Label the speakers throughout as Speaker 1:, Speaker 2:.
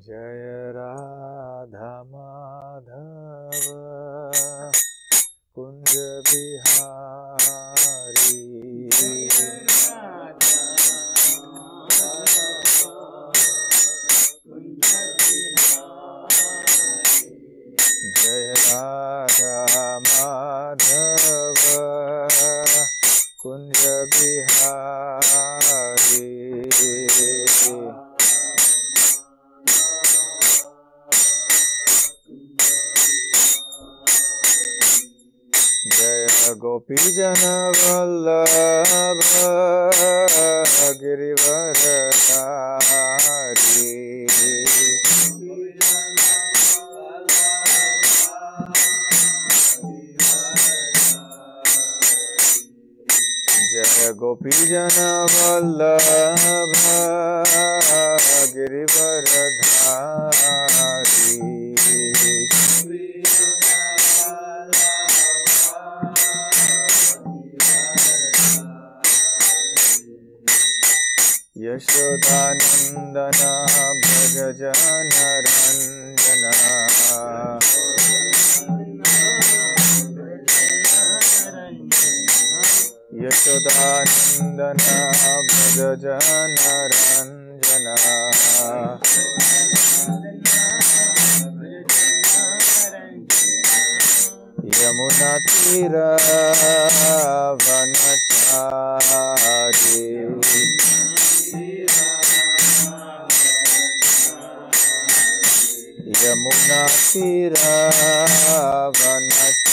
Speaker 1: जय राधा माधव कुंज बिहारी। जय राधा माधव कुंज बिहारी। जय गोपी जन वल्लभ गिरिवरधारी। जय गोपी जन वल्लभ गिरिवरधारी। यशोदानंदन भज जन रंजना। यशोदानंदन भज जन रंजना। यमुना तीर वनचारी। यमुना तीर वनचारी।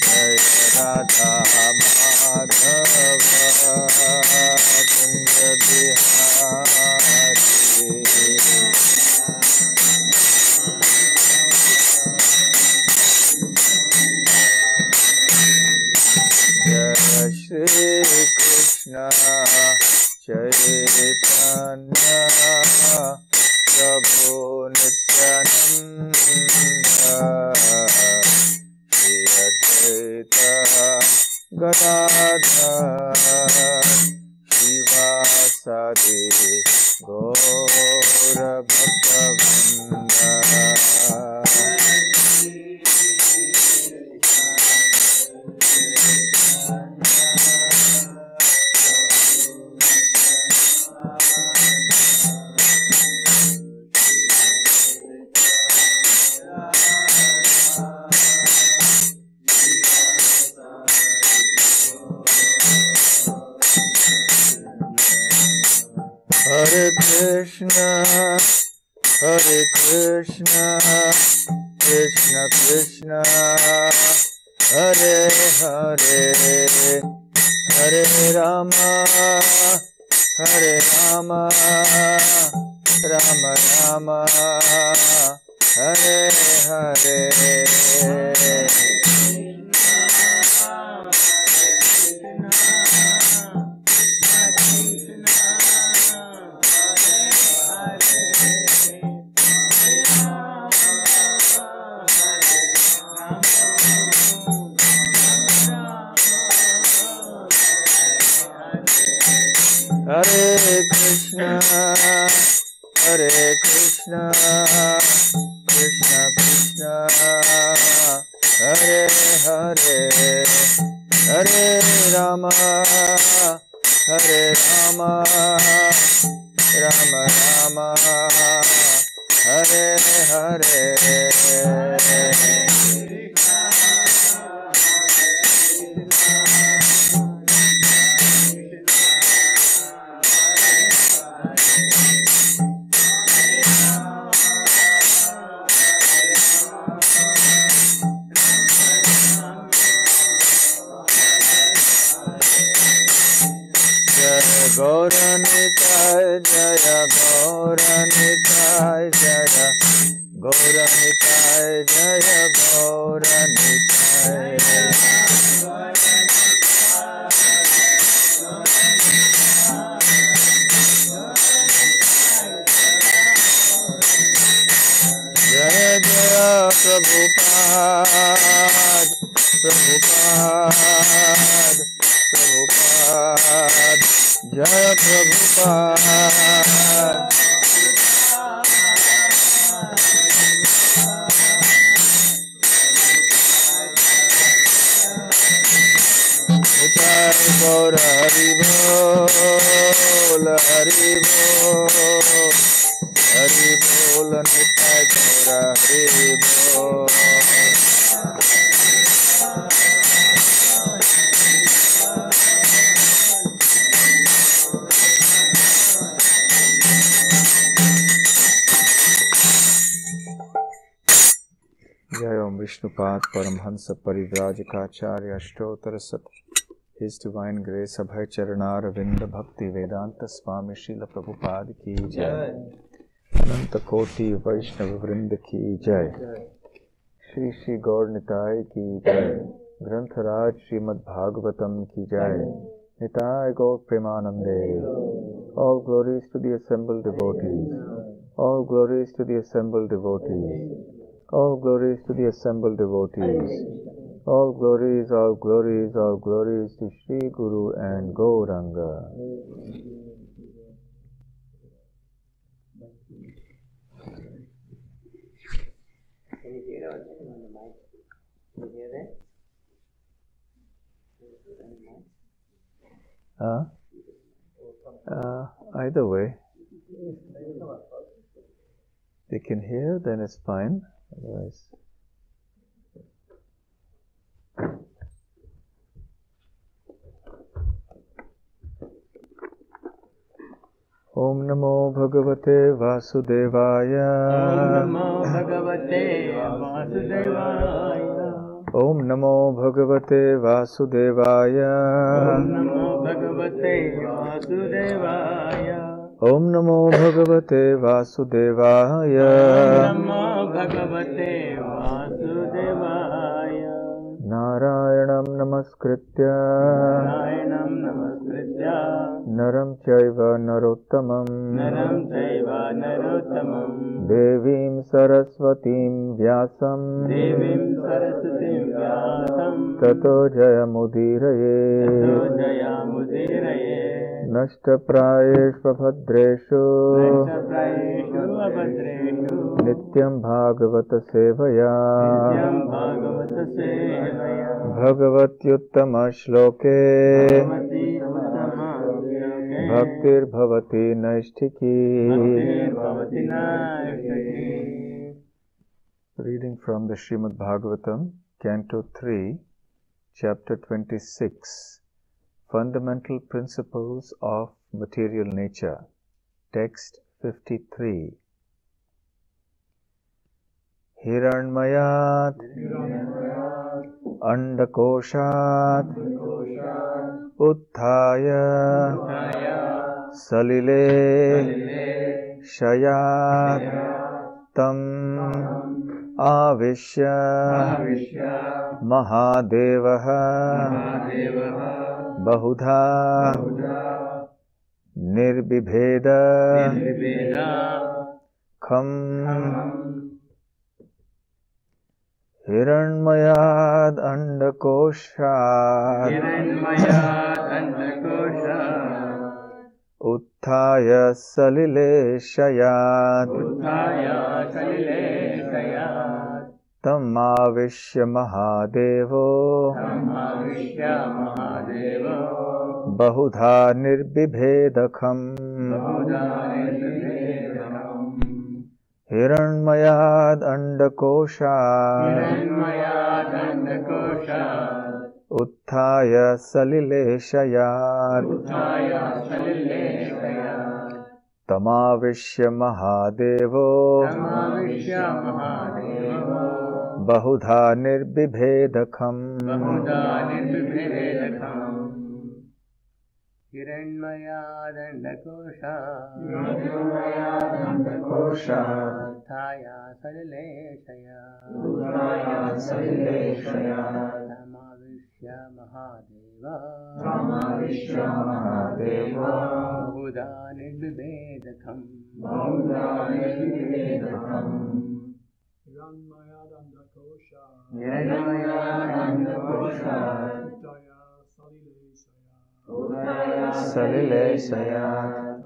Speaker 1: जय राधा माधव कुंज बिहारी। जय श्री कृष्ण चैतन्य प्रभु नित्यानंद। श्री अद्वैत गदाधर शिवासादि गौर भक्तवृंद। Hare Krishna, Krishna Krishna, Hare Hare, Hare Rama, Rama Rama, Hare Hare. Hare Krishna, Krishna Krishna, Hare Hare, Hare Rama, Rama Rama, Hare Hare. Gauranitai Jaya, Gauranitai Jaya, Gauranitai Jaya, Gauranitai Jaya Jaya Prabhupada, Prabhupada, Prabhupada, Jai Prabhupada. Nitai Gaur Hari Bol, Hari Bol, Hari Bol, Nitai Gaur Hari Bol. Jai Om Vishnupad Paramhansa Parivrajikacharya Ashtottara Sat His Divine Grace Abhay Charanar Vinda Bhakti Vedanta Swami Srila Prabhupada Ki Jai Ananta Koti Vaishnava Vrinda Ki Jai Shri Shri Gaur Nitai Ki Jai Grantharaj Srimad Bhagavatam Ki Jai Nitai Gaur Premanande. All glories to the assembled devotees. All glories to the assembled devotees. All glories to the assembled devotees. All glories, all glories, all glories to Sri Guru and Gauranga.
Speaker 2: Can you hear on the mic? Can you hear that?
Speaker 1: Either way. They can hear, then it's fine. Otherwise. Om Namo Bhagavate Vasudevaya.
Speaker 2: Om Namo Bhagavate Vasudevaya.
Speaker 1: Om Namo Bhagavate Vasudevaya.
Speaker 2: Om Namo Bhagavate Vasudevaya.
Speaker 1: Om Namo Bhagavate Vasudevaya.
Speaker 2: Om Namo Bhagavate Vasudevaya.
Speaker 1: Narayanam Namaskritya.
Speaker 2: Narayanam Namaskritya.
Speaker 1: Naram Chaiva Narottamam.
Speaker 2: Naram Chaiva Narottamam.
Speaker 1: Devim Saraswatim Vyasam.
Speaker 2: Devim Saraswatim Vyasam.
Speaker 1: Tato Jayamudiraye.
Speaker 2: Tato Jayamudiraye.
Speaker 1: Nashtaprayeshva Bhadreshu.
Speaker 2: Nashtaprayeshu Abhadreshu.
Speaker 1: Nityam Bhagavata Sevaya.
Speaker 2: Nityam Bhagavata Sevaya.
Speaker 1: Bhagavatyuttama Shloke.
Speaker 2: Bhagavati Uttama Shloke.
Speaker 1: Bhaktir Bhavati Naishtiki.
Speaker 2: Bhaktir Bhavati Naishtiki.
Speaker 1: Reading from the Srimad Bhagavatam, Canto 3, Chapter 26. Fundamental Principles of Material Nature. Text 53. Hiranmayat Andakoshat Utthaya Salile Shayat Tam Avishya Mahadevaha Bahudha Nirbibheda Kham Hiranmayad Andakoshat Utthaya Salile Shayat Tamavishya Mahadevo Bahudha Nirbibhedakham Hiranmayad Andakoshat Utthaya Salile Shayat Tamavishya Mahadevo Bahudha Nirbibhedakham
Speaker 2: Hiranmayad
Speaker 1: Andakoshat
Speaker 2: Uttaya Salile Shayat Tamavishya Mahadeva Bahudha Nirbibhedakham
Speaker 3: Hiranmayad Andakoshat
Speaker 1: Hiranmayad Andakoshat
Speaker 3: Uttaya Salile Shayat
Speaker 1: salile sayat.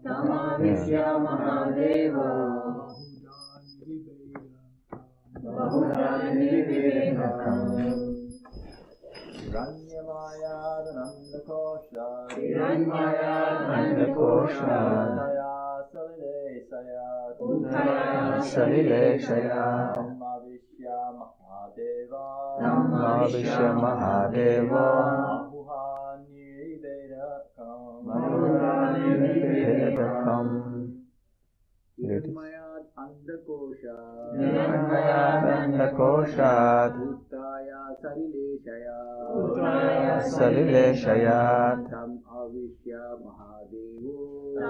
Speaker 2: Tamavishya Mahadeva Bahudhanivivekam Hiranmayadandakoshat
Speaker 1: Salile sayat. Tamavishya Mahadeva Bahudhanivivekam. Hiranmayadandakoshat salile sayat.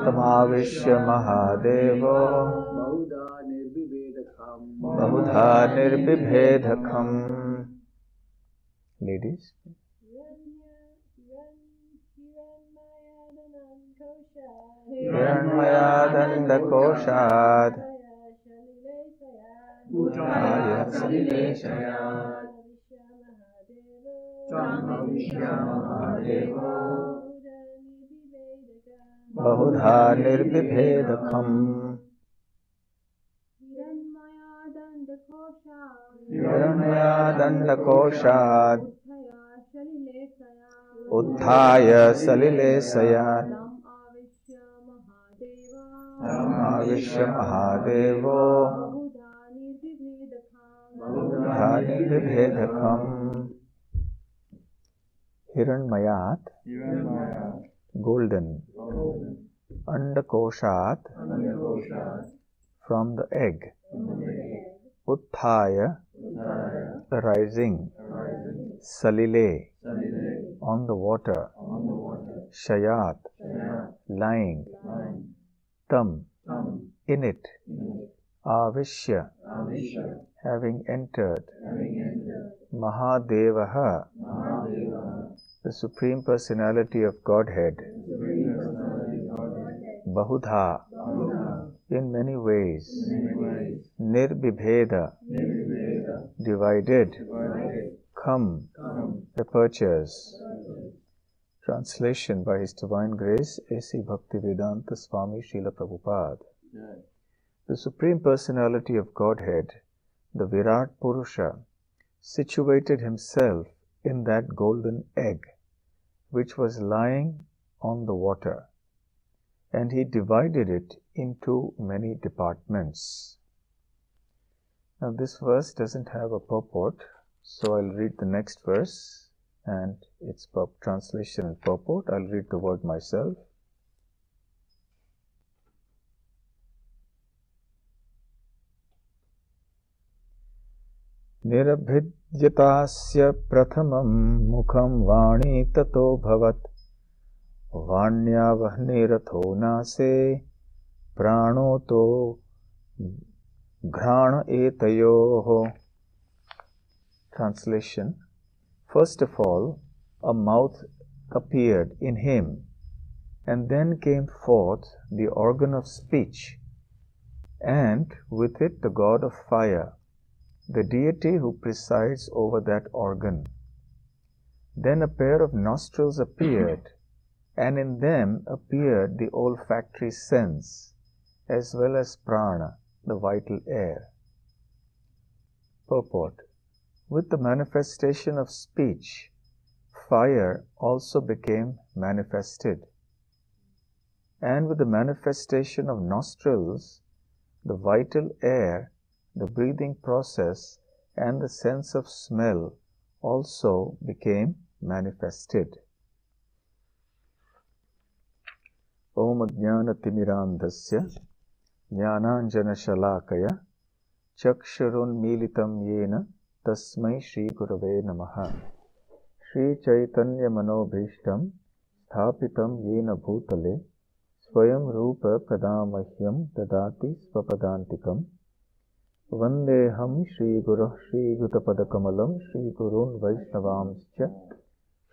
Speaker 1: Tamavishya Mahadevo Bahudha nirbibhedakam. Ladies. Hiranmayadandakoshat Utthaya salile sayat. Tamavishya Mahadevo Bahudha nirbibhedakam. Hiranmayadandakoshat Utthaya salile sayat. Tamavishya Mahadevo Bahudha nirbibhedakam. Hiranmayat, golden. Andakoshat, from the egg. Utthaya, rising. Salile, on the water. Shayat, lying. Tam, in it. Avishya, having entered. Mahadevaha, the Supreme Personality of Godhead. Bahudha, in many ways. Nirbibheda, divided. Kham, apertures. Translation by His Divine Grace, A.C. Bhaktivedanta Swami Srila Prabhupada. The Supreme Personality of Godhead, the Virat Purusha, situated himself in that golden egg, which was lying on the water, and he divided it into many departments. Now this verse doesn't have a purport, so I'll read the next verse and its translation and purport. I'll read the word myself. Nirabhidyatasya prathamam mukham vani tato bhavat vanyavahniratho nase pranoto ghrana etayoho. Translation. First of all, a mouth appeared in him, and then came forth the organ of speech, and with it the god of fire, the deity who presides over that organ. Then a pair of nostrils appeared, and in them appeared the olfactory sense, as well as prana, the vital air. Purport. With the manifestation of speech, fire also became manifested. And with the manifestation of nostrils, the vital air, the breathing process, and the sense of smell also became manifested. Om Ajnana Timirandasya Jnananjana Shalakaya Chakshurun Militam Yena Tasmai Shri Gurave Namaha. Shri Chaitanya Manobhishtam Sthapitam Yena Bhutale Swayam Rupa Kadamahyam Dadati Svapadantikam Vandeham Shri Guruh Shri Gutapadakamalam Shri Gurun Vaishnavamscha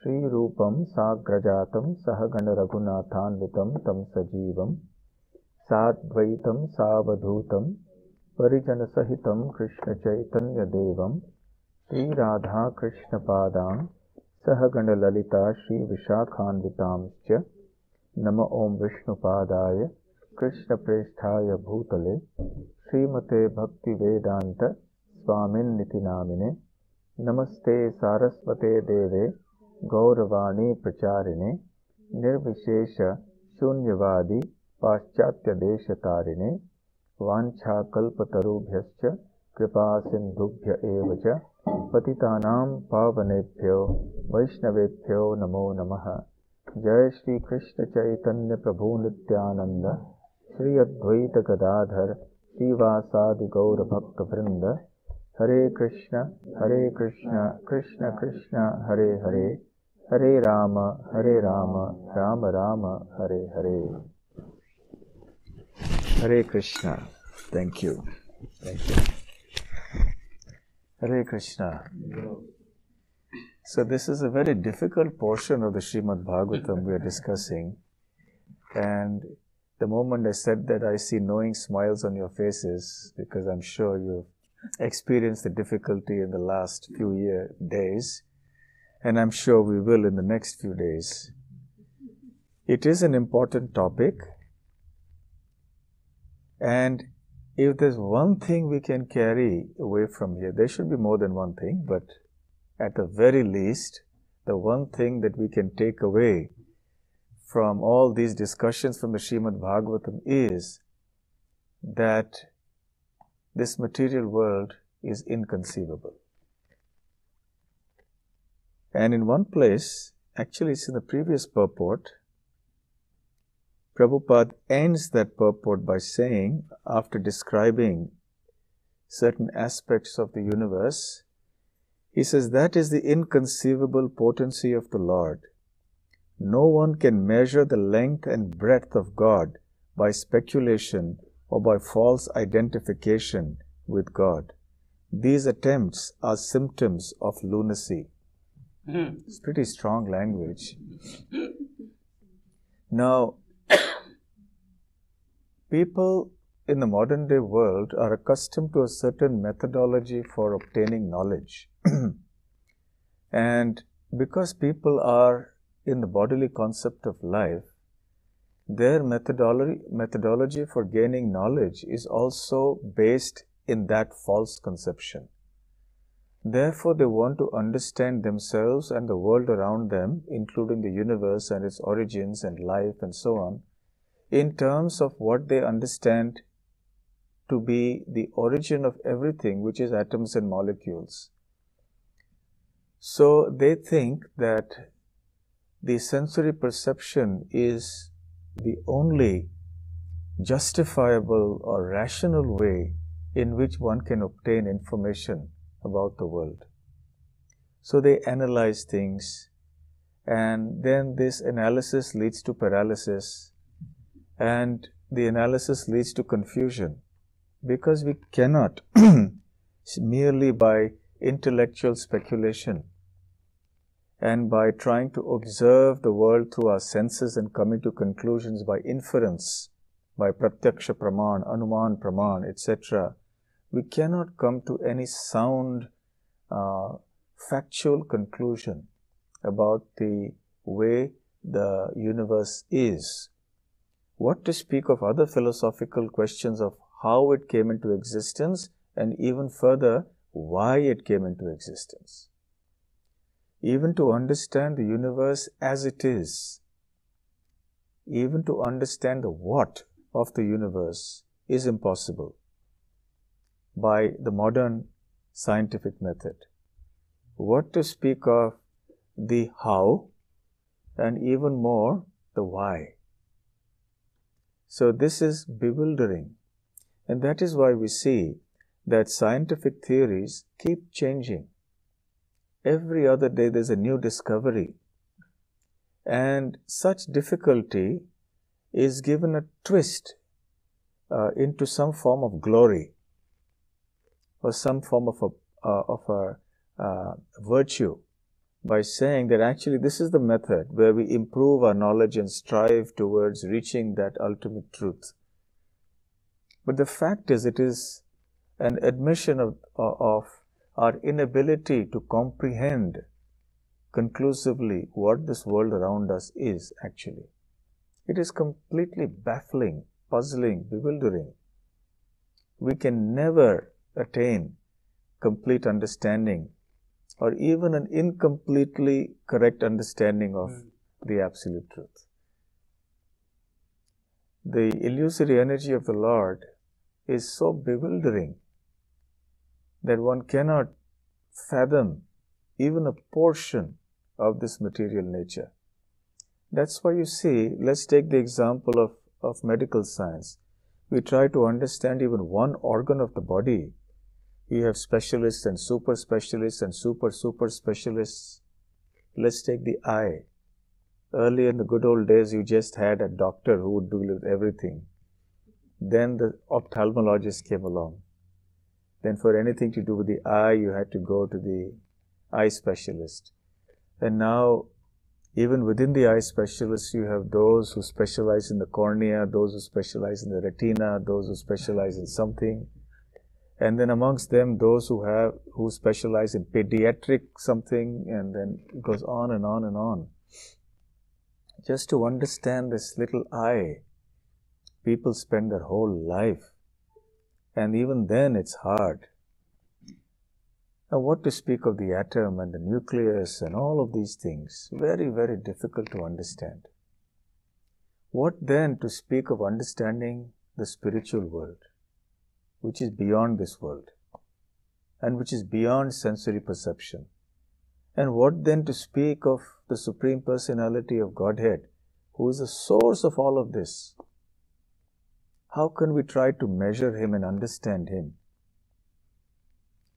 Speaker 1: Shri Rupam Sagrajatam Sahagana Raghunathanvitam Tam Sajivam Sadvaitam Savadhutam Parijana Sahitam Krishna Chaitanya Devam Sri Radha Krishna Padam Sahagana Lalita Shri Vishakhanvitamscha Nama Om Vishnupadaya Krishna Presthaya Bhutale Srimate Bhakti Vedanta Swamin Niti Namine Namaste Saraswate Deve Gauravani Pracharine Nirvishesha Shunyavadi Paschatya Deshatarine Vancha Kalpatarubhyascha Kripa Sindhubhya Evacha Patitanam Pavanebhyo Vaishnavebhyo Namo Namaha Jai Shri Krishna Chaitanya Prabhu Nityananda Shri Advaita Gadadhar Sivasadi Gaura Bhakta Vrinda Hare Krishna Krishna Krishna Hare Hare Hare Rama Rama Rama Hare Hare. Hare Krishna. Thank you. Hare Krishna. So this is a very difficult portion of the Srimad Bhagavatam we are discussing. And the moment I said that, I see knowing smiles on your faces, because I'm sure you've experienced the difficulty in the last few days. And I'm sure we will in the next few days. It is an important topic. And if there's one thing we can carry away from here, there should be more than one thing, but at the very least, the one thing that we can take away from all these discussions from the Srimad Bhagavatam is that this material world is inconceivable. And in one place, actually it's in the previous purport, Prabhupada ends that purport by saying, after describing certain aspects of the universe, he says, that is the inconceivable potency of the Lord. No one can measure the length and breadth of God by speculation or by false identification with God. These attempts are symptoms of lunacy. It's pretty strong language. Now, people in the modern day world are accustomed to a certain methodology for obtaining knowledge. And because people are in the bodily concept of life, their methodology for gaining knowledge is also based in that false conception. Therefore, they want to understand themselves and the world around them, including the universe and its origins and life and so on, in terms of what they understand to be the origin of everything, which is atoms and molecules. So they think that the sensory perception is the only justifiable or rational way in which one can obtain information about the world. So they analyze things, and then this analysis leads to paralysis, and the analysis leads to confusion, because we cannot merely by intellectual speculation and by trying to observe the world through our senses and coming to conclusions by inference, by pratyaksha praman, anuman praman, etc., we cannot come to any sound factual conclusion about the way the universe is. What to speak of other philosophical questions of how it came into existence, and even further, why it came into existence. Even to understand the universe as it is, even to understand the what of the universe is impossible by the modern scientific method. What to speak of the how, and even more the why. So this is bewildering, and that is why we see that scientific theories keep changing. Every other day there's a new discovery, and such difficulty is given a twist into some form of glory or some form of a virtue, by saying that actually this is the method where we improve our knowledge and strive towards reaching that ultimate truth. But the fact is, it is an admission of our inability to comprehend conclusively what this world around us is actually. It is completely baffling, puzzling, bewildering. We can never attain complete understanding or even an incompletely correct understanding of the absolute truth. The illusory energy of the Lord is so bewildering that one cannot fathom even a portion of this material nature. That's why you see, let's take the example of medical science. We try to understand even one organ of the body. You have specialists and super specialists and super specialists. Let's take the eye. Early in the good old days, you just had a doctor who would deal with everything. Then the ophthalmologist came along. Then for anything to do with the eye, you had to go to the eye specialist. And now, even within the eye specialists, you have those who specialize in the cornea, those who specialize in the retina, those who specialize in something. And then amongst them, those who specialize in pediatric something, and then it goes on and on and on. Just to understand this little eye, people spend their whole life. And even then, it's hard. Now, what to speak of the atom and the nucleus and all of these things? Very, very difficult to understand. What then to speak of understanding the spiritual world, which is beyond this world and which is beyond sensory perception? And what then to speak of the Supreme Personality of Godhead, who is the source of all of this? How can we try to measure Him and understand Him?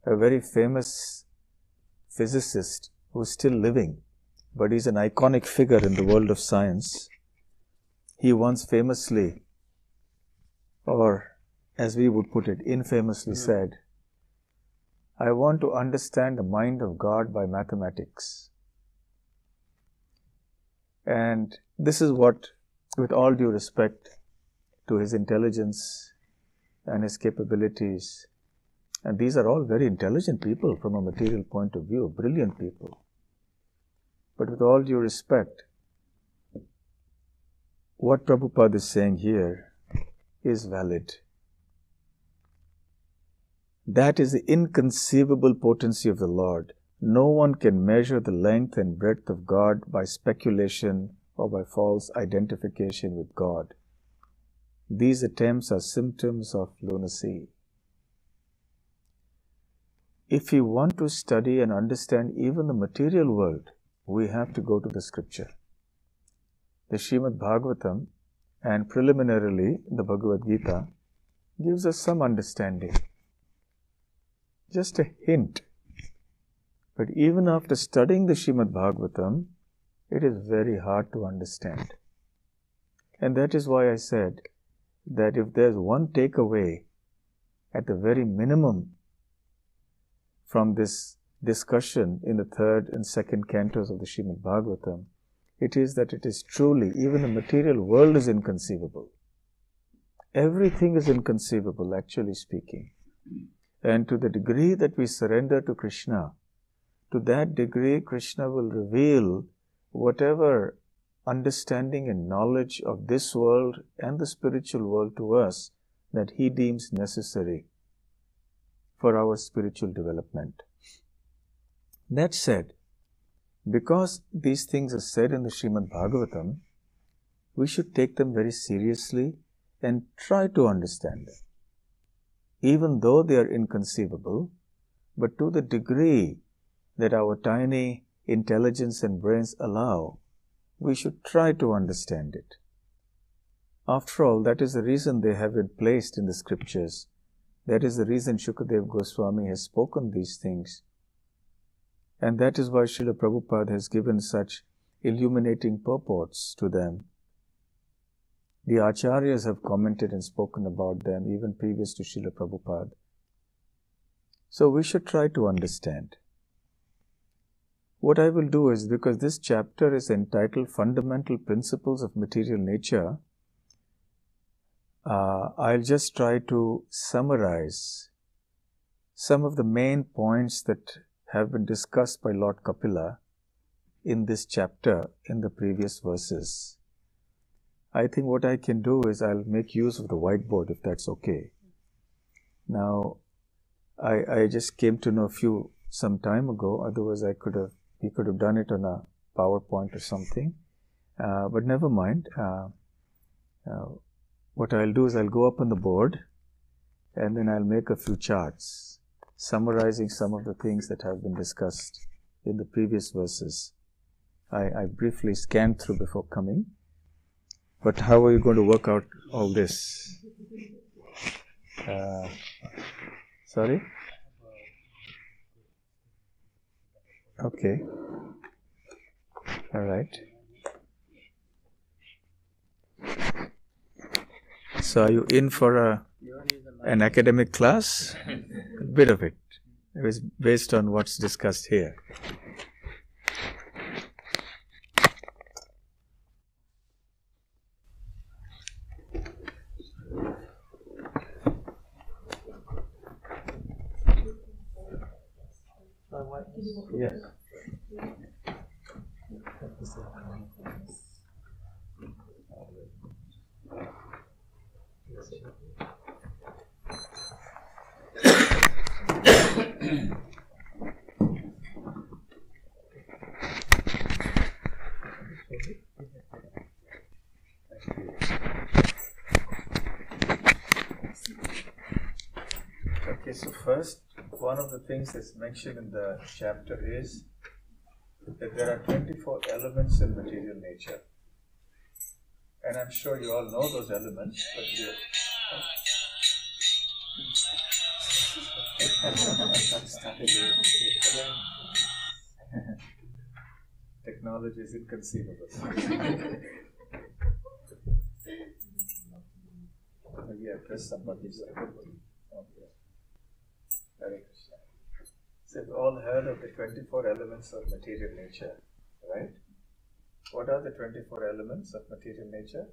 Speaker 1: A very famous physicist who is still living, but he's an iconic figure in the world of science. He once famously, or as we would put it, infamously said, "I want to understand the mind of God by mathematics." And this is what, with all due respect to his intelligence and his capabilities, and these are all very intelligent people from a material point of view, brilliant people. But with all due respect, what Prabhupada is saying here is valid. That is the inconceivable potency of the Lord. No one can measure the length and breadth of God by speculation or by false identification with God. These attempts are symptoms of lunacy. If we want to study and understand even the material world, we have to go to the scripture. The Srimad Bhagavatam and preliminarily the Bhagavad Gita gives us some understanding. Just a hint. But even after studying the Srimad Bhagavatam, it is very hard to understand. And that is why I said that if there's one takeaway at the very minimum from this discussion in the third and second cantos of the Srimad Bhagavatam, it is that it is truly, even the material world is inconceivable. Everything is inconceivable, actually speaking. And to the degree that we surrender to Krishna, to that degree Krishna will reveal whatever understanding and knowledge of this world and the spiritual world to us that He deems necessary for our spiritual development. That said, because these things are said in the Srimad Bhagavatam, we should take them very seriously and try to understand them. Even though they are inconceivable, but to the degree that our tiny intelligence and brains allow, we should try to understand it. After all, that is the reason they have been placed in the scriptures. That is the reason Shukadev Goswami has spoken these things. And that is why Srila Prabhupada has given such illuminating purports to them. The Acharyas have commented and spoken about them even previous to Srila Prabhupada. So we should try to understand. What I will do is, because this chapter is entitled Fundamental Principles of Material Nature, I'll just try to summarize some of the main points that have been discussed by Lord Kapila in this chapter in the previous verses. I think what I can do is I'll make use of the whiteboard, if that's okay. Now, I just came to know some time ago, otherwise we could have done it on a PowerPoint or something. But never mind. What I'll do is I'll go up on the board and then I'll make a few charts summarizing some of the things that have been discussed in the previous verses. I briefly scanned through before coming. But how are you going to work out all this? Sorry? Okay. All right. So are you in for an academic class? A bit of it. It was based on what's discussed here. Yes. Okay, so first, one of the things that's mentioned in the chapter is that there are 24 elements in material nature. And I'm sure you all know those elements, but technology is inconceivable. Maybe I press somebody's button. Okay. Hare Krishna. So you've all heard of the 24 elements of material nature, right? What are the 24 elements of material nature?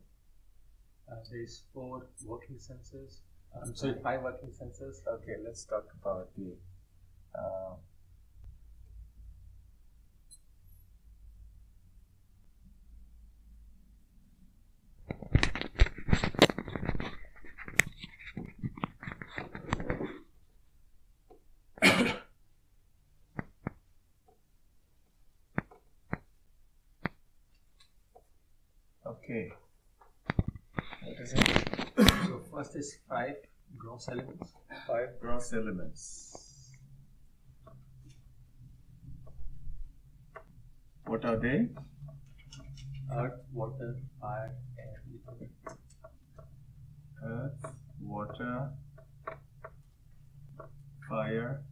Speaker 2: There's 4 working senses. 5 working senses.
Speaker 1: Okay, let's talk about the okay. What is it?
Speaker 2: So first is 5 gross elements.
Speaker 1: 5 gross elements. What are they?
Speaker 2: Earth, water, fire, air, ether.
Speaker 1: Earth, water, fire,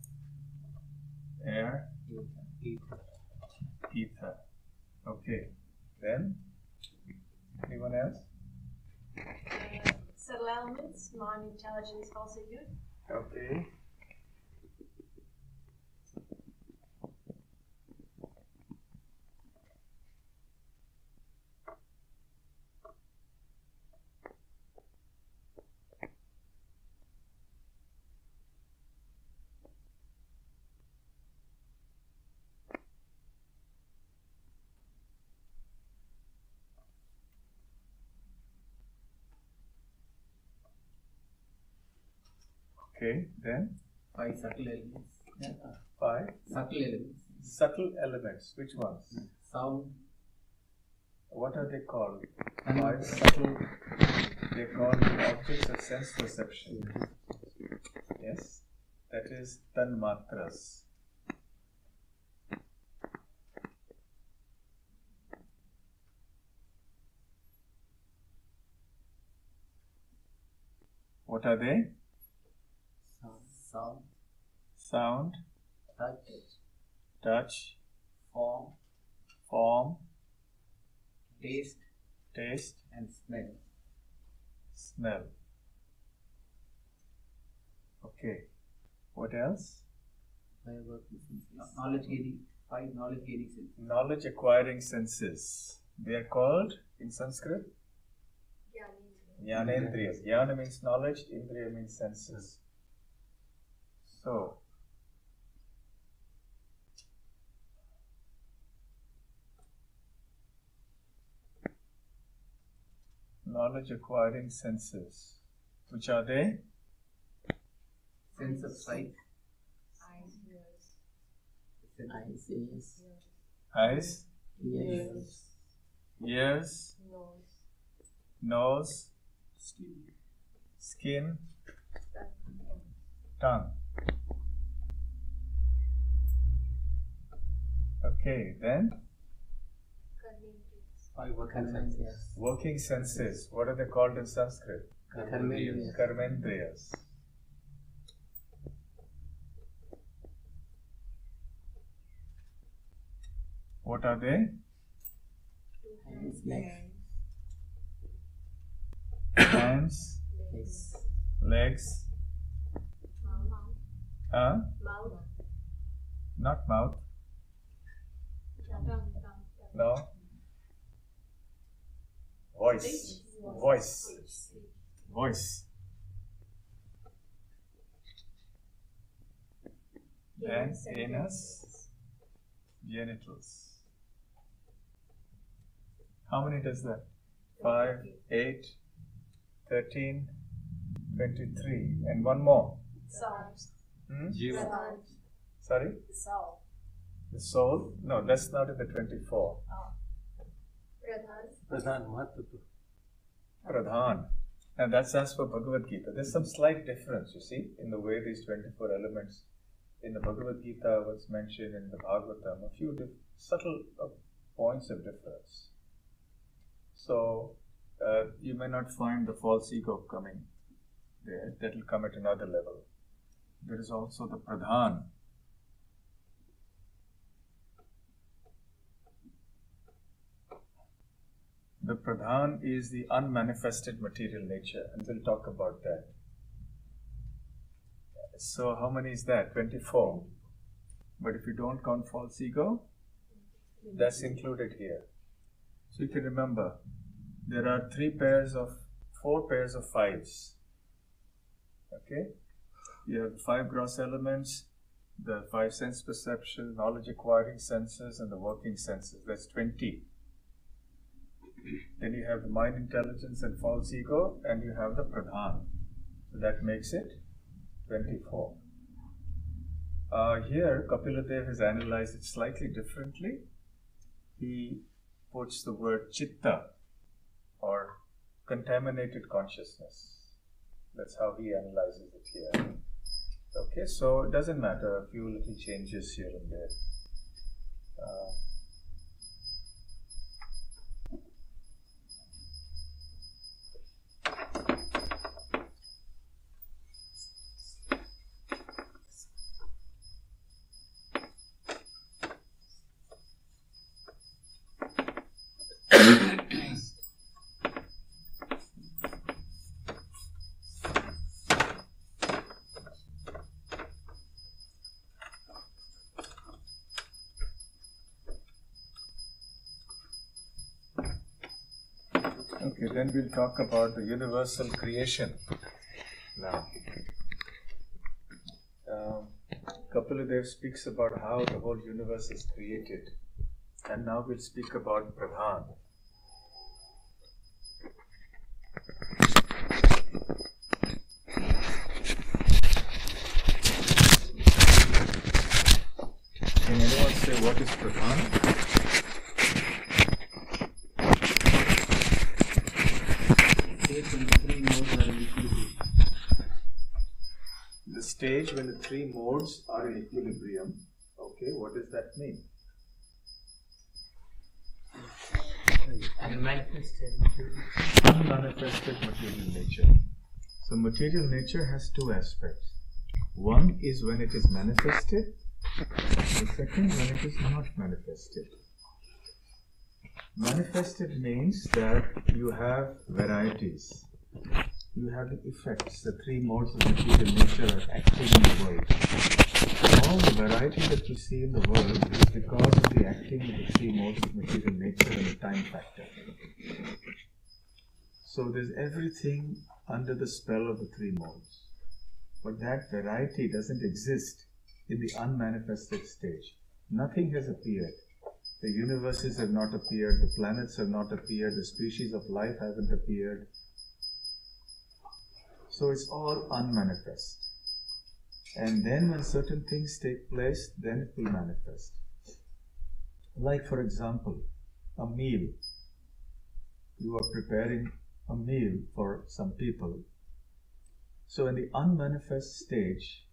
Speaker 1: air, ether. Okay. Then, anyone else?
Speaker 3: Subtle elements, mind, intelligence, also good.
Speaker 1: Okay. Okay, then
Speaker 2: 5 subtle elements.
Speaker 1: 5
Speaker 2: Subtle elements.
Speaker 1: subtle elements. Which ones?
Speaker 2: Sound.
Speaker 1: What are they called?
Speaker 2: And
Speaker 1: 5 subtle. They're called objects of sense perception. Yes, that is tanmatras. What are they?
Speaker 2: Sound.
Speaker 1: Sound, touch, form,
Speaker 2: taste, and smell.
Speaker 1: Okay. What else?
Speaker 2: 5 working senses. Five knowledge gaining senses.
Speaker 1: Knowledge acquiring senses. They are called in Sanskrit Jnanendriyas. Jnana means knowledge, Indriya means senses. So, knowledge acquiring senses. Which are they?
Speaker 2: Sense of sight.
Speaker 3: Eyes, ears,
Speaker 2: Eyes, ears.
Speaker 1: Eyes,
Speaker 2: Ears.
Speaker 1: ears,
Speaker 3: nose,
Speaker 1: nose, skin, tongue. Okay, then
Speaker 3: karmendriyas,
Speaker 1: working senses. What are they called in Sanskrit?
Speaker 2: Karmendriyas.
Speaker 1: Karmendriyas. What are they?
Speaker 2: Hands, legs.
Speaker 1: Hands,
Speaker 2: Legs.
Speaker 1: legs,
Speaker 3: mouth,
Speaker 1: not mouth,
Speaker 3: tongue,
Speaker 1: no. Voice, voice, voice. Then anus, genitals. How many does that? 5, 8, 13, 23. And one more.
Speaker 3: soul,
Speaker 1: Hmm? Sorry?
Speaker 3: soul,
Speaker 1: The soul? No, that's not in the 24.
Speaker 3: pradhan,
Speaker 1: Pradhan. And that's as for Bhagavad Gita. There's some slight difference, you see, in the way these 24 elements in the Bhagavad Gita was mentioned in the Bhagavatam. A few subtle points of difference. So, you may not find the false ego coming there. That will come at another level. There is also the Pradhan. The Pradhan is the unmanifested material nature, and we'll talk about that. So, how many is that? 24. But if you don't count false ego, that's included here. So, you can remember, there are 4 pairs of 5s. Okay? You have 5 gross elements, the 5 sense perception, knowledge acquiring senses, and the working senses. That's 20. Then you have the mind intelligence and false ego, and you have the pradhan. So that makes it 24. Here, Kapila Dev has analyzed it slightly differently. He puts the word chitta, or contaminated consciousness. That's how he analyzes it here. Okay, so it doesn't matter, a few little changes here and there. Okay, then we'll talk about the universal creation now. Kapila Dev speaks about how the whole universe is created, and now we'll speak about Pradhan. Can anyone say what is Pradhan? The stage when the 3 modes are in equilibrium. Okay, what does that mean?
Speaker 2: Unmanifested.
Speaker 1: Unmanifested material nature. So material nature has 2 aspects. One is when it is manifested. The second when it is not manifested. Manifested means that you have varieties. You have the effects, the 3 modes of material nature are acting in the world. All the variety that you see in the world is because of the acting of the 3 modes of material nature and the time factor. So there's everything under the spell of the 3 modes. But that variety doesn't exist in the unmanifested stage. Nothing has appeared. The universes have not appeared, the planets have not appeared, the species of life haven't appeared. So it's all unmanifest. And then when certain things take place, then it will manifest. Like for example, a meal. You are preparing a meal for some people. So in the unmanifest stage,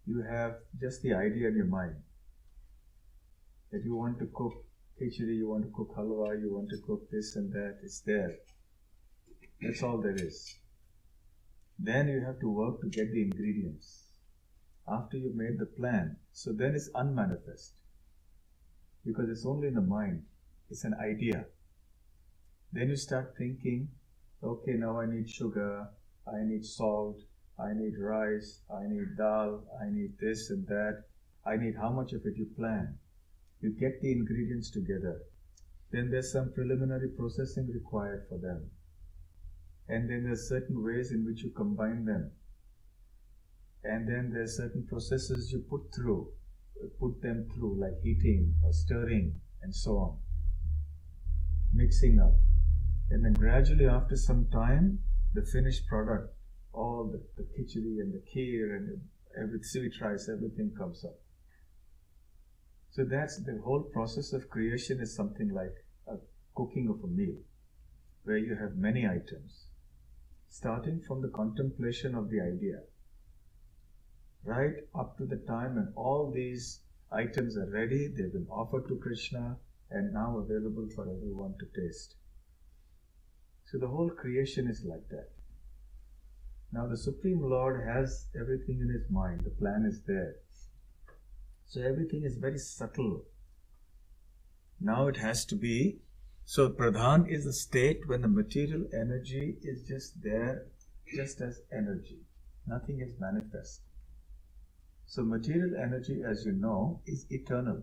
Speaker 1: you have just the idea in your mind that you want to cook khichdi, you want to cook halwa, you want to cook this and that. It's there. That's all there is. Then you have to work to get the ingredients. After you've made the plan, so then it's unmanifest. Because it's only in the mind. It's an idea. Then you start thinking, okay, now I need sugar, I need salt, I need rice, I need dal, I need this and that. I need how much of it you plan. You get the ingredients together. Then there's some preliminary processing required for them. And then there's certain ways in which you combine them. And then there's certain processes you put them through, like heating or stirring and so on. Mixing up. And then gradually after some time, the finished product, all the khichdi and the kheer and every sweet rice, everything comes up. So that's the whole process of creation is something like a cooking of a meal, where you have many items, starting from the contemplation of the idea, right up to the time when all these items are ready, they've been offered to Krishna and now available for everyone to taste. So the whole creation is like that. Now the Supreme Lord has everything in his mind, the plan is there. So everything is very subtle. Now it has to be, so Pradhan is a state when the material energy is just there, just as energy. Nothing is manifest. So material energy, as you know, is eternal.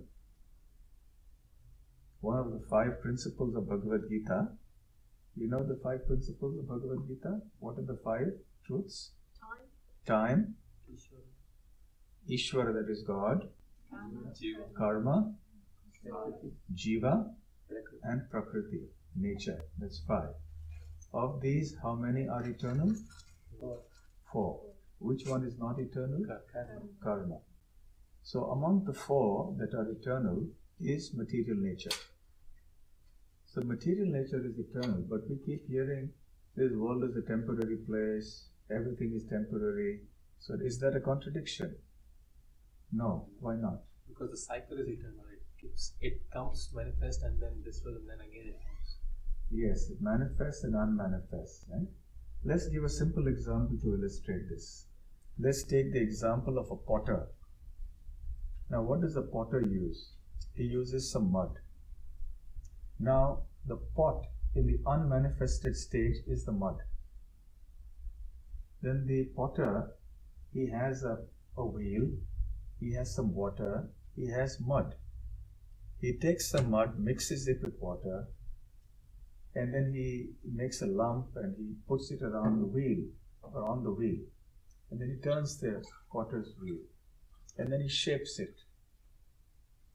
Speaker 1: One of the 5 principles of Bhagavad Gita. You know the 5 principles of Bhagavad Gita? What are the 5 truths? Time. Ishvara, that is God. Karma. Jiva. And Prakriti, nature. That's 5. Of these, how many are eternal? 4. Which one is not eternal? Karma. So among the 4 that are eternal is material nature. So material nature is eternal, but we keep hearing this world is a temporary place, everything is temporary. So is that a contradiction? No. Why not?
Speaker 4: Because the cycle is eternal. It comes, manifest, and then destroys, and then again it comes.
Speaker 1: Yes, it manifests and unmanifests. Right? Let's give a simple example to illustrate this. Let's take the example of a potter. Now, what does the potter use? He uses some mud. Now, the pot in the unmanifested stage is the mud. Then the potter, he has a wheel, he has some water, he has mud. He takes some mud, mixes it with water, and then he makes a lump and he puts it around the wheel, and then he turns the potter's wheel, and then he shapes it,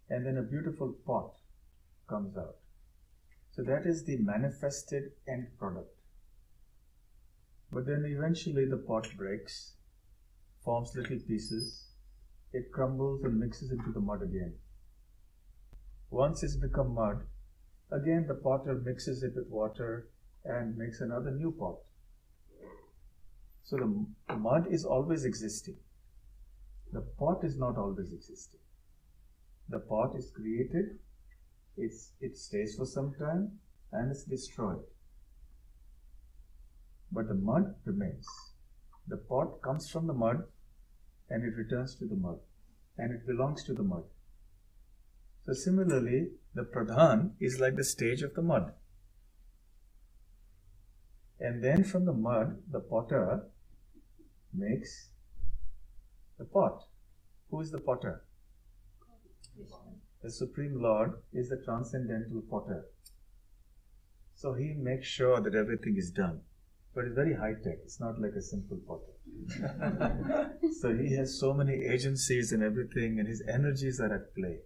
Speaker 1: and then a beautiful pot comes out. So that is the manifested end product. But then eventually the pot breaks, forms little pieces, it crumbles and mixes into the mud again. Once it's become mud, again the potter mixes it with water and makes another new pot. So the mud is always existing. The pot is not always existing. The pot is created, it stays for some time and it's destroyed. But the mud remains. The pot comes from the mud and it returns to the mud and it belongs to the mud. So similarly, the Pradhan is like the stage of the mud. And then from the mud, the potter makes the pot. Who is the potter? The Supreme Lord is the transcendental potter. So he makes sure that everything is done. But it's very high-tech. It's not like a simple potter. So he has so many agencies and everything, and his energies are at play.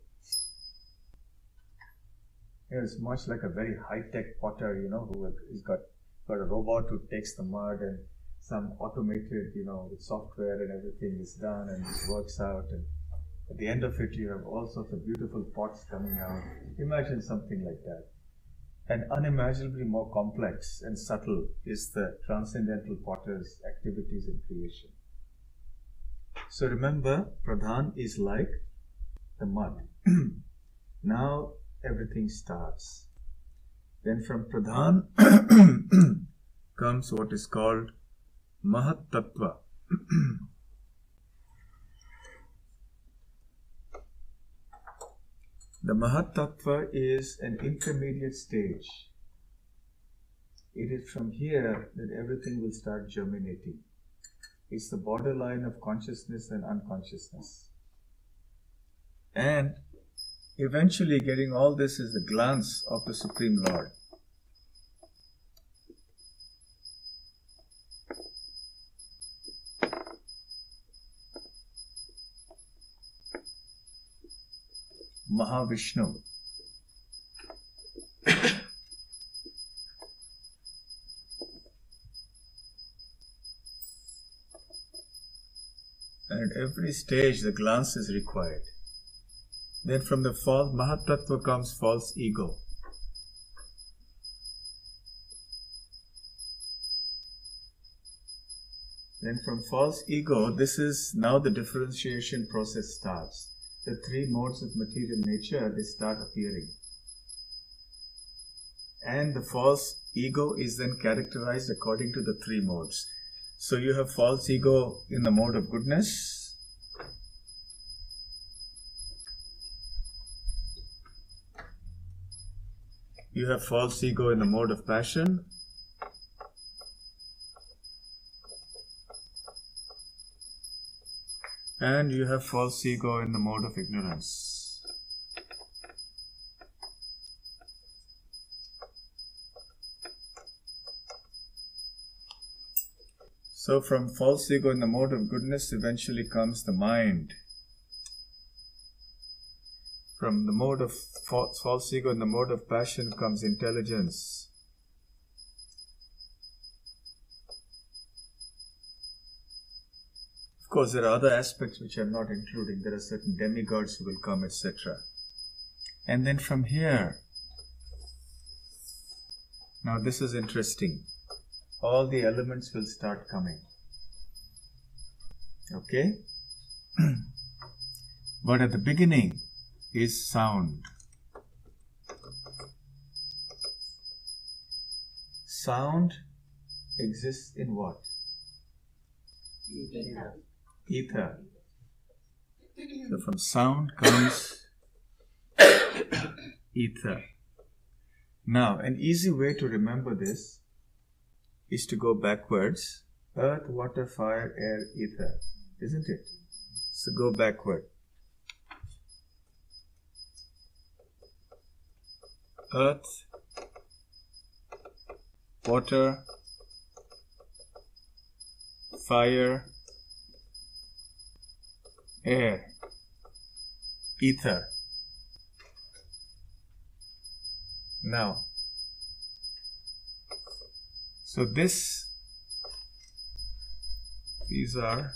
Speaker 1: It's much like a very high-tech potter, who has got a robot who takes the mud and some automated, with software and everything is done and it works out. And at the end of it, you have all sorts of beautiful pots coming out. Imagine something like that. And unimaginably more complex and subtle is the transcendental potter's activities in creation. So remember, Pradhan is like the mud. Now everything starts. Then from Pradhan comes what is called Mahat Tattva. The Mahat Tattva is an intermediate stage. It is from here that everything will start germinating. It's the borderline of consciousness and unconsciousness. And eventually getting all this is the glance of the Supreme Lord. Mahavishnu. And at every stage the glance is required. Then from the false Mahat Tattva comes false ego. Then from false ego, this is now the differentiation process starts. The three modes of material nature, they start appearing. And the false ego is then characterized according to the three modes. So you have false ego in the mode of goodness. You have false ego in the mode of passion. And you have false ego in the mode of ignorance. So from false ego in the mode of goodness eventually comes the mind. From the mode of false ego in the mode of passion comes intelligence. Of course, there are other aspects which I'm not including. There are certain demigods who will come, etc. And then from here, now this is interesting. All the elements will start coming. Okay? But at the beginning is sound. Sound exists in what? Ether. So from sound comes ether. Now, an easy way to remember this is to go backwards. Earth, water, fire, air, ether. Isn't it? So go backward. Earth, water, fire, air, ether. Now, so these are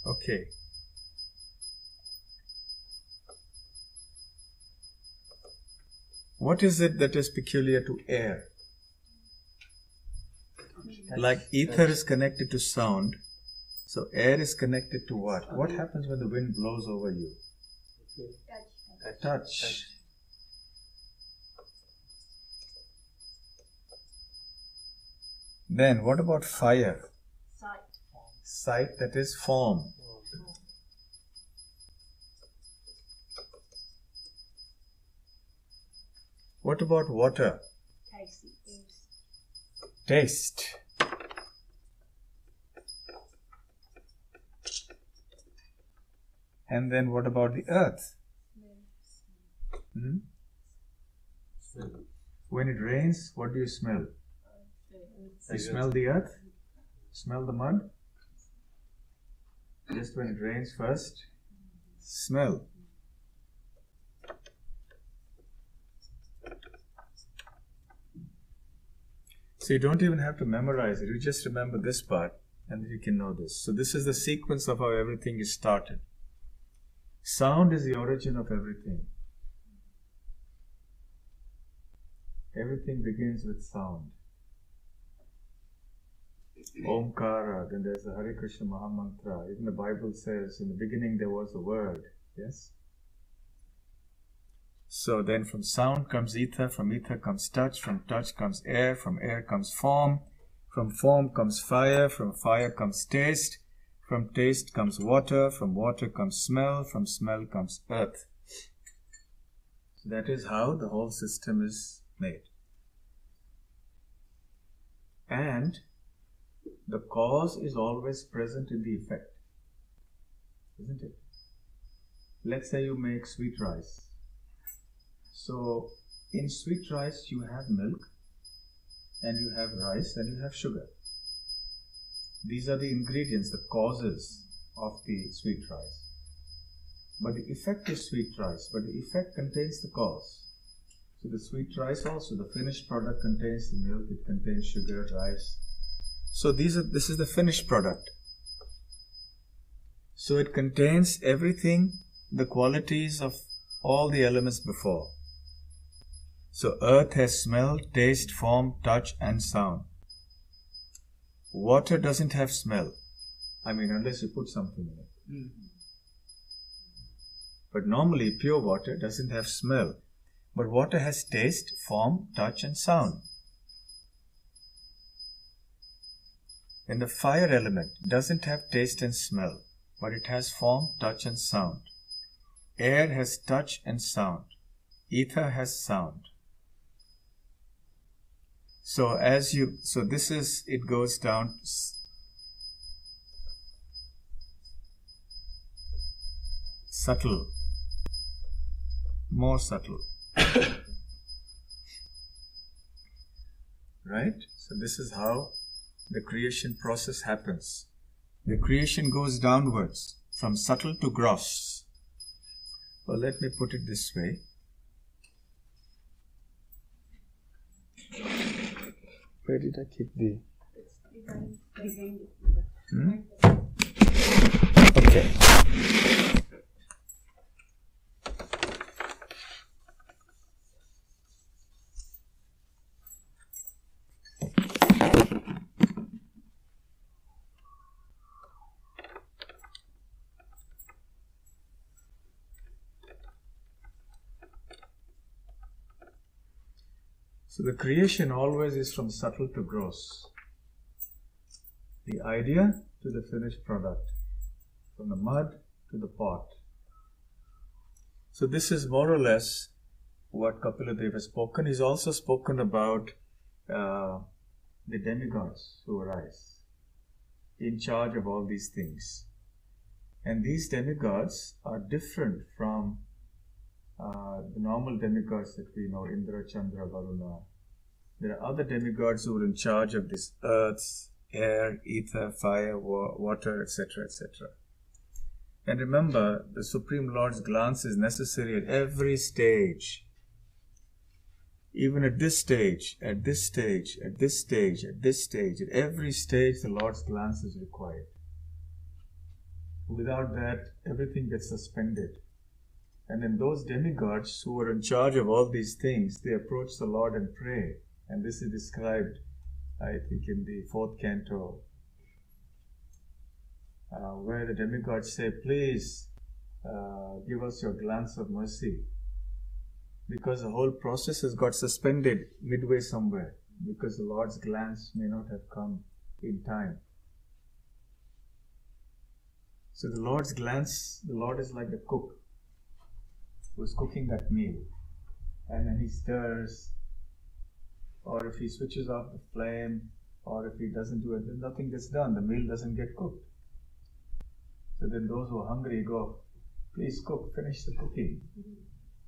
Speaker 1: okay. What is it that is peculiar to air? Like ether is connected to sound, so air is connected to what? What happens when the wind blows over you? Touch. Then what about fire? Sight, that is form. What about water? Taste. And then what about the earth? When it rains, what do you smell? You smell the earth? Smell the mud? Just when it rains first, smell. So you don't even have to memorize it. You just remember this part and you can know this. So this is the sequence of how everything is started. Sound is the origin of everything. Everything begins with sound. Omkara, then there's the Hare Krishna Mahamantra. Even the Bible says, in the beginning there was the word. Yes? So then from sound comes ether, from ether comes touch, from touch comes air, from air comes form, from form comes fire, from fire comes taste, from taste comes water, from water comes smell, from smell comes earth. So that is how the whole system is made. And the cause is always present in the effect, isn't it? Let's say you make sweet rice. So in sweet rice you have milk, and you have rice, and you have sugar. These are the ingredients, the causes of the sweet rice. But the effect is sweet rice, but the effect contains the cause. So the sweet rice also, the finished product contains the milk, it contains sugar, rice. So this is the finished product. So it contains everything, the qualities of all the elements before. So earth has smell, taste, form, touch and sound. Water doesn't have smell. I mean, unless you put something in it. But normally pure water doesn't have smell. But water has taste, form, touch and sound. And the fire element doesn't have taste and smell, but it has form, touch and sound. Air has touch and sound. Ether has sound. So this is, it goes down subtle, more subtle. Right? So this is how the creation process happens. The creation goes downwards from subtle to gross. Well, let me put it this way. Where did I keep the... Okay. So the creation always is from subtle to gross. The idea to the finished product. From the mud to the pot. So this is more or less what Kapiladeva has spoken. He's also spoken about the demigods who arise in charge of all these things. And these demigods are different from the normal demigods that we know, Indra, Chandra, Varuna. There are other demigods who are in charge of this earth, air, ether, fire, water, etc., etc. And remember, the Supreme Lord's glance is necessary at every stage. Even at this stage, at this stage, at this stage, at this stage, at every stage the Lord's glance is required. Without that, everything gets suspended. And then those demigods who are in charge of all these things, they approach the Lord and pray. And this is described, I think, in the 4th canto, where the demigods say, please give us your glance of mercy. Because the whole process has got suspended midway somewhere. Because the Lord's glance may not have come in time. So the Lord's glance, the Lord is like the cook who's cooking that meal, and then he stirs, or if he switches off the flame, or if he doesn't do it, then nothing gets done, the meal doesn't get cooked. So then those who are hungry go, please cook, finish the cooking,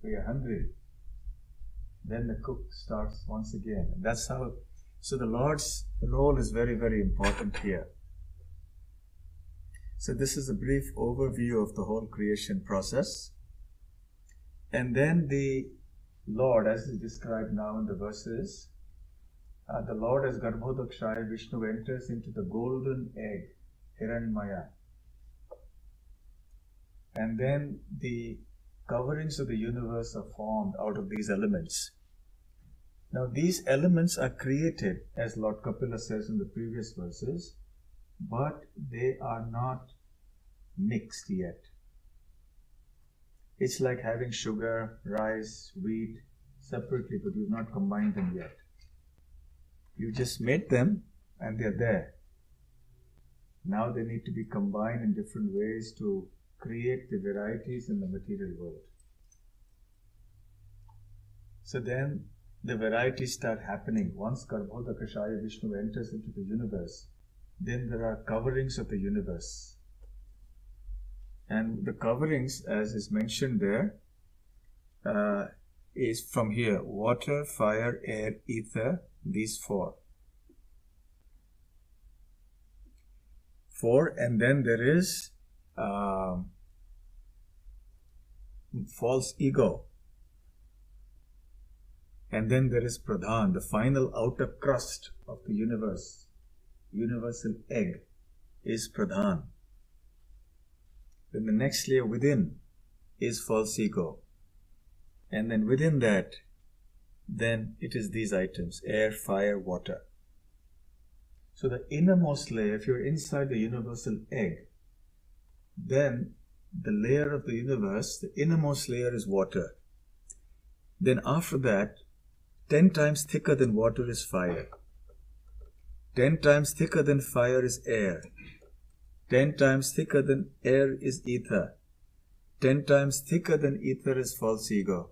Speaker 1: we are hungry. Then the cook starts once again, and that's how. So the Lord's role is very, very important here. So this is a brief overview of the whole creation process. And then the Lord, as is described now in the verses, the Lord as Garbhodakshaya Vishnu enters into the golden egg, Hiranmaya. And then the coverings of the universe are formed out of these elements. Now these elements are created, as Lord Kapila says in the previous verses, but they are not mixed yet. It's like having sugar, rice, wheat separately, but you've not combined them yet. You just made them and they're there. Now they need to be combined in different ways to create the varieties in the material world. So then the varieties start happening. Once Garbhodakashaya Vishnu enters into the universe, then there are coverings of the universe. And the coverings, as is mentioned there, is from here: water, fire, air, ether, these four. And then there is false ego. And then there is Pradhan, the final outer crust of the universe. Universal egg is Pradhan. Then the next layer within is false ego. And then within that, then it is these items: air, fire, water. So the innermost layer, if you're inside the universal egg, then the layer of the universe, the innermost layer is water. Then after that, 10 times thicker than water is fire. 10 times thicker than fire is air. 10 times thicker than air is ether. 10 times thicker than ether is false ego.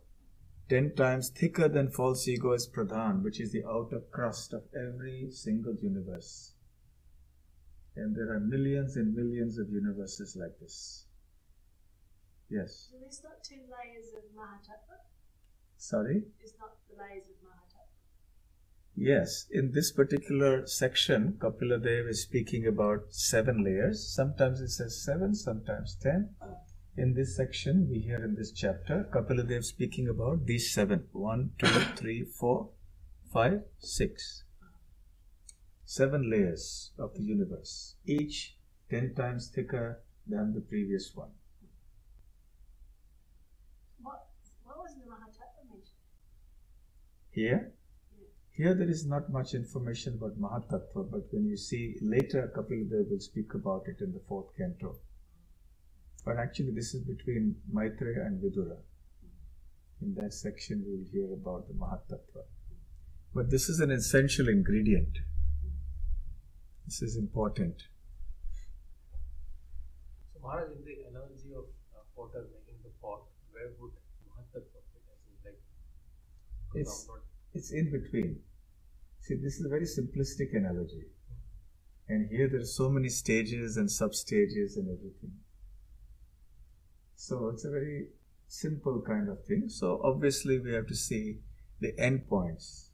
Speaker 1: 10 times thicker than false ego is Pradhan, which is the outer crust of every single universe. And there are millions and millions of universes like this. Yes?
Speaker 5: So there's not 2 layers of Mahatattva?
Speaker 1: Sorry?
Speaker 5: It's not the layers of Mahatattva?
Speaker 1: Yes. In this particular section, Kapila Dev is speaking about 7 layers. Sometimes it says 7, sometimes 10. In this section, we hear in this chapter, Kapila Dev speaking about these 7. 1, 2, 3, 4, 5, 6. 7 layers of the universe, each 10 times thicker than the previous one.
Speaker 5: What was the Mahatattva mentioned?
Speaker 1: Here? Here there is not much information about Mahatattva, but when you see later, Kapila Dev will speak about it in the 4th canto. But actually this is between Maitreya and Vidura. In that section we will hear about the Mahatattva. But this is an essential ingredient. This is important.
Speaker 4: So Maharaj, in the analogy of potter making the pot, where would Mahatattva fit?
Speaker 1: It's in between. See, this is a very simplistic analogy. And here there are so many stages and sub-stages and everything. So it's a very simple kind of thing. So obviously we have to see the end points.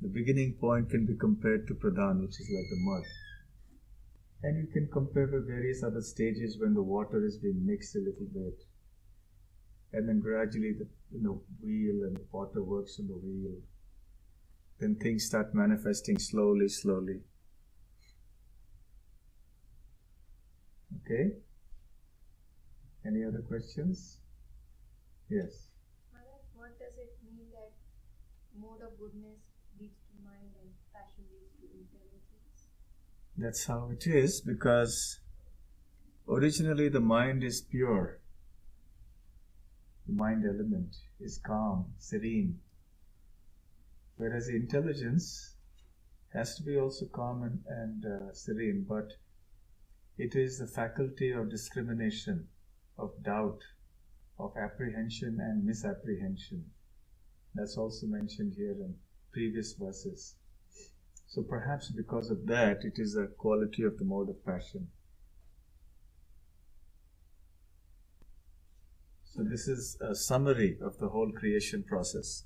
Speaker 1: The beginning point can be compared to Pradhan, which is like the mud. And you can compare with various other stages when the water is being mixed a little bit. And then gradually the wheel and the potter works on the wheel. Then things start manifesting slowly. Okay? Any other questions? Yes.
Speaker 3: Maharaj, what does it mean that mode of goodness leads to mind and passion leads to intelligence?
Speaker 1: That's how it is, because originally the mind is pure. The mind element is calm, serene. Whereas the intelligence has to be also calm and serene, but it is the faculty of discrimination, of doubt, of apprehension and misapprehension. That's also mentioned here in previous verses. So perhaps because of that, it is a quality of the mode of passion. So this is a summary of the whole creation process.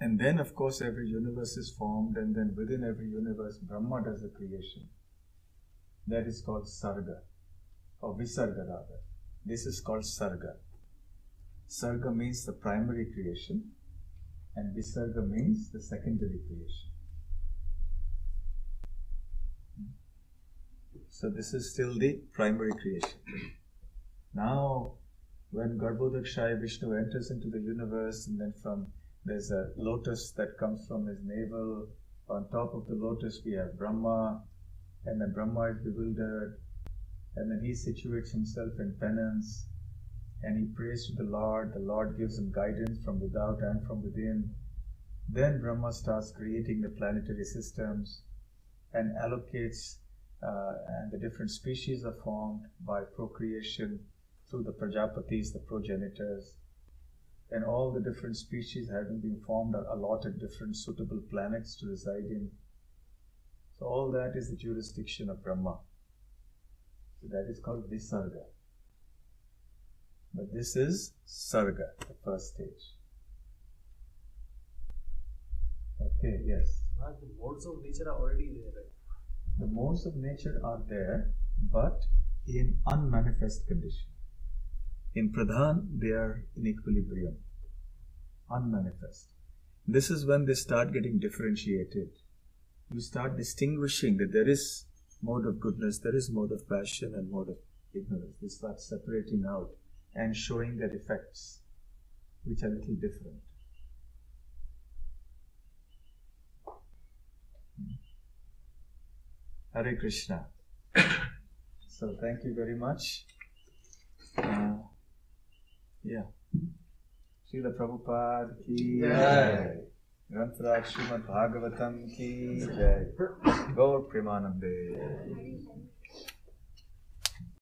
Speaker 1: And then, of course, every universe is formed, and then within every universe, Brahma does a creation. That is called Sarga, or Visarga rather. This is called Sarga. Sarga means the primary creation, and Visarga means the secondary creation. So this is still the primary creation. Now, when Garbhodakshaya Vishnu enters into the universe, and then there's a lotus that comes from his navel. On top of the lotus we have Brahma, and then Brahma is bewildered, and then he situates himself in penance, and he prays to the Lord gives him guidance from without and from within. Then Brahma starts creating the planetary systems and allocates, and the different species are formed by procreation through the Prajapatis, the progenitors. And all the different species having been formed are allotted different suitable planets to reside in. So all that is the jurisdiction of Brahma. So that is called Visarga. But this is Sarga, the first stage. Okay, yes.
Speaker 4: The modes of nature are already there, right?
Speaker 1: The modes of nature are there, but in unmanifest condition. In Pradhan, they are in equilibrium, unmanifest. This is when they start getting differentiated. You start distinguishing that there is mode of goodness, there is mode of passion and mode of ignorance. They start separating out and showing their effects, which are a little different. Hare Krishna. So thank you very much. Srila Prabhupada ki jai. Grantaraj Srimad Bhagavatam ki jai. Gaur Premanande.